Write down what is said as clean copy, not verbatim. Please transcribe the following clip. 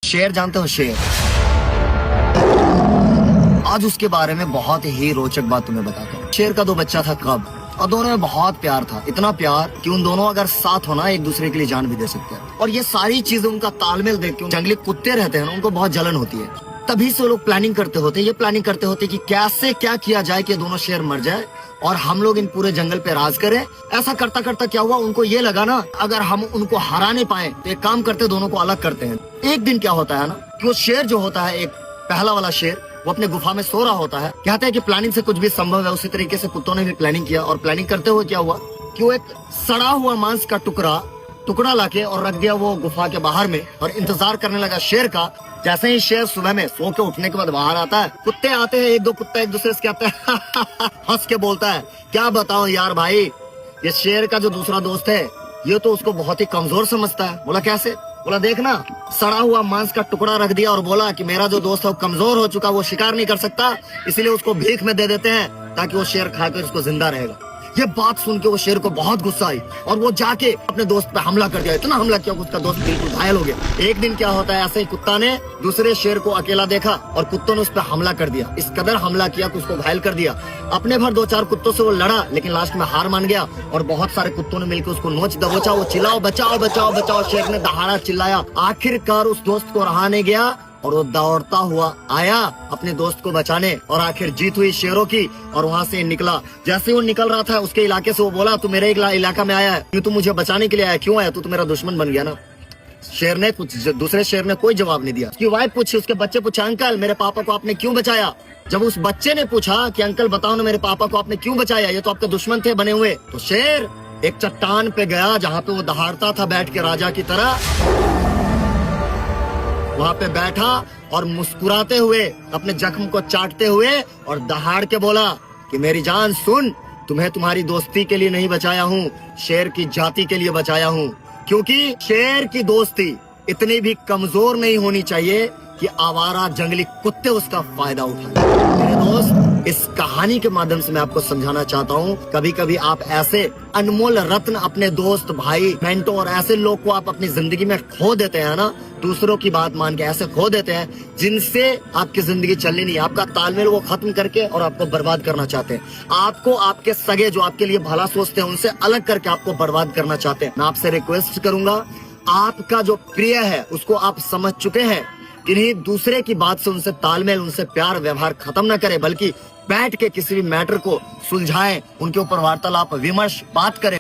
शेर जानते हो? शेर। आज उसके बारे में बहुत ही रोचक बात तुम्हें बताता हूँ। शेर का दो बच्चा था कब, और दोनों में बहुत प्यार था, इतना प्यार कि उन दोनों अगर साथ होना एक दूसरे के लिए जान भी दे सकते हैं। और ये सारी चीजें उनका तालमेल देख के जंगली कुत्ते रहते हैं ना, उनको बहुत जलन होती है। तभी से लोग प्लानिंग करते होते, ये प्लानिंग करते होते कि कैसे क्या किया जाए कि दोनों शेर मर जाए और हम लोग इन पूरे जंगल पे राज करें। ऐसा करता करता क्या हुआ, उनको ये लगा ना अगर हम उनको हरा नहीं पाए तो एक काम करते, दोनों को अलग करते हैं। एक दिन क्या होता है ना कि वो शेर जो होता है, एक पहला वाला शेर, वो अपने गुफा में सो रहा होता है। कहते हैं कि प्लानिंग से कुछ भी संभव है, उसी तरीके से कुत्तों ने भी प्लानिंग किया। और प्लानिंग करते हुए क्या हुआ कि वो एक सड़ा हुआ मांस का टुकड़ा लाके और रख दिया वो गुफा के बाहर में, और इंतजार करने लगा शेर का। जैसे ही शेर सुबह में सो के उठने के बाद बाहर आता है, कुत्ते आते हैं, एक दो कुत्ता एक दूसरे से कहते हैं हंस के बोलता है, क्या बताओ यार भाई, ये शेर का जो दूसरा दोस्त है ये तो उसको बहुत ही कमजोर समझता है। बोला कैसे? बोला देखना, सड़ा हुआ मांस का टुकड़ा रख दिया और बोला कि मेरा जो दोस्त है वो कमजोर हो चुका, वो शिकार नहीं कर सकता, इसलिए उसको भीख में दे देते हैं ताकि वो शेर खाकर उसको जिंदा रहेगा। ये बात सुन के वो शेर को बहुत गुस्सा आई और वो जाके अपने दोस्त पे हमला कर दिया। इतना हमला किया कि उसका दोस्त बिल्कुल घायल हो गया। एक दिन क्या होता है, ऐसे ही कुत्ता ने दूसरे शेर को अकेला देखा और कुत्तों ने उस पर हमला कर दिया। इस कदर हमला किया कि उसको घायल कर दिया। अपने भर 2-4 कुत्तों से वो लड़ा, लेकिन लास्ट में हार मान गया और बहुत सारे कुत्तों ने मिलकर उसको नोच दबोचा। वो चिल्लाओ बचाओ बचाओ बचाओ, शेर ने दहाड़ा चिल्लाया। आखिरकार उस दोस्त को रहा नहीं गया और वो दौड़ता हुआ आया अपने दोस्त को बचाने, और आखिर जीत हुई शेरों की और वहाँ से निकला। जैसे वो निकल रहा था उसके इलाके से, वो बोला तू मेरे इलाका में आया है, क्यों तू मुझे बचाने के लिए आया, क्यों आया, तू तो मेरा दुश्मन बन गया ना। शेर ने कुछ, दूसरे शेर ने कोई जवाब नहीं दिया। उसकी वाइफ पूछी, उसके बच्चे पूछे, अंकल मेरे पापा को आपने क्यों बचाया? जब उस बच्चे ने पूछा कि अंकल बताओ ना मेरे पापा को आपने क्यों बचाया, ये तो आपके दुश्मन थे बने हुए, तो शेर एक चट्टान पे गया जहाँ पे वो दहाड़ता था बैठ के राजा की तरह। वहाँ पे बैठा और मुस्कुराते हुए अपने जख्म को चाटते हुए और दहाड़ के बोला कि मेरी जान सुन, तुम्हें तुम्हारी दोस्ती के लिए नहीं बचाया हूँ, शेर की जाति के लिए बचाया हूँ। क्योंकि शेर की दोस्ती इतनी भी कमजोर नहीं होनी चाहिए कि आवारा जंगली कुत्ते उसका फायदा उठाएं। मेरे दोस्त, इस कहानी के माध्यम से मैं आपको समझाना चाहता हूँ, कभी कभी आप ऐसे अनमोल रत्न अपने दोस्त, भाई, मेंटोर, ऐसे लोग को आप अपनी जिंदगी में खो देते हैं ना, दूसरों की बात मान के ऐसे खो देते हैं जिनसे आपकी जिंदगी चलनी नहीं। आपका तालमेल वो खत्म करके और आपको बर्बाद करना चाहते हैं। आपको आपके सगे जो आपके लिए भला सोचते हैं उनसे अलग करके आपको बर्बाद करना चाहते हैं। मैं आपसे रिक्वेस्ट करूंगा, आपका जो प्रिय है उसको आप समझ चुके हैं, किन्हीं दूसरे की बात से उनसे तालमेल, उनसे प्यार व्यवहार खत्म न करें, बल्कि बैठ के किसी भी मैटर को सुलझाएं, उनके ऊपर वार्तालाप विमर्श बात करें।